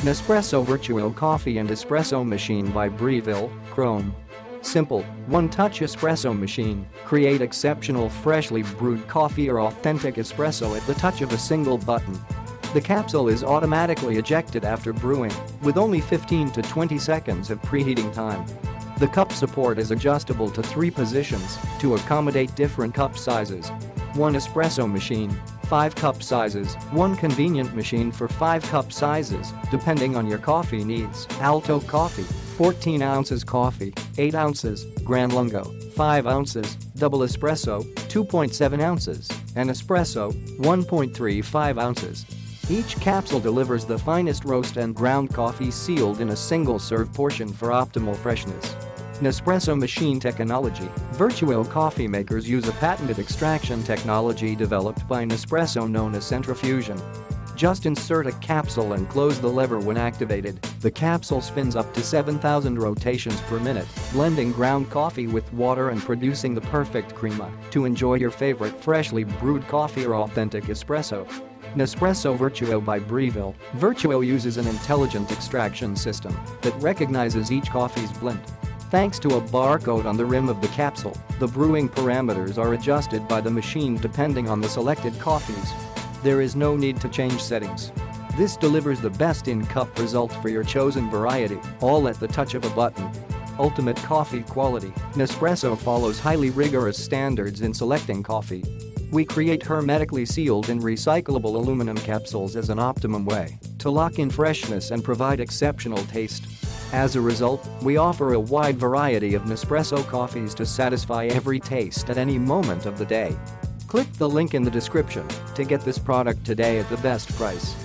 Nespresso Vertuo Coffee and Espresso Machine by Breville, Chrome. Simple, one-touch espresso machine, create exceptional freshly brewed coffee or authentic espresso at the touch of a single button. The capsule is automatically ejected after brewing, with only 15 to 20 seconds of preheating time. The cup support is adjustable to 3 positions to accommodate different cup sizes. 1 espresso machine, 5 cup sizes, 1 convenient machine for 5 cup sizes, depending on your coffee needs. Alto Coffee, 14 ounces coffee, 8 ounces, Gran Lungo, 5 ounces, double espresso, 2.7 ounces, and espresso, 1.35 ounces. Each capsule delivers the finest roast and ground coffee sealed in a single serve portion for optimal freshness. Nespresso machine techonology. Vertuo coffee makers use a patented extraction technology developed by Nespresso known as Centrifusion. Just insert a capsule and close the lever when activated. The capsule spins up to 7,000 rotations per minute, blending ground coffee with water and producing the perfect crema to enjoy your favorite freshly brewed coffee or authentic espresso. Nespresso Vertuo by Breville. Vertuo uses an intelligent extraction system that recognizes each coffee's blend. Thanks to a barcode on the rim of the capsule, the brewing parameters are adjusted by the machine depending on the selected coffees. There is no need to change settings. This delivers the best in-cup result for your chosen variety, all at the touch of a button. Ultimate coffee quality. Nespresso follows highly rigorous standards in selecting coffee. We create hermetically sealed and recyclable aluminum capsules as an optimum way to lock in freshness and provide exceptional taste. As a result, we offer a wide variety of Nespresso coffees to satisfy every taste at any moment of the day. Click the link in the description to get this product today at the best price.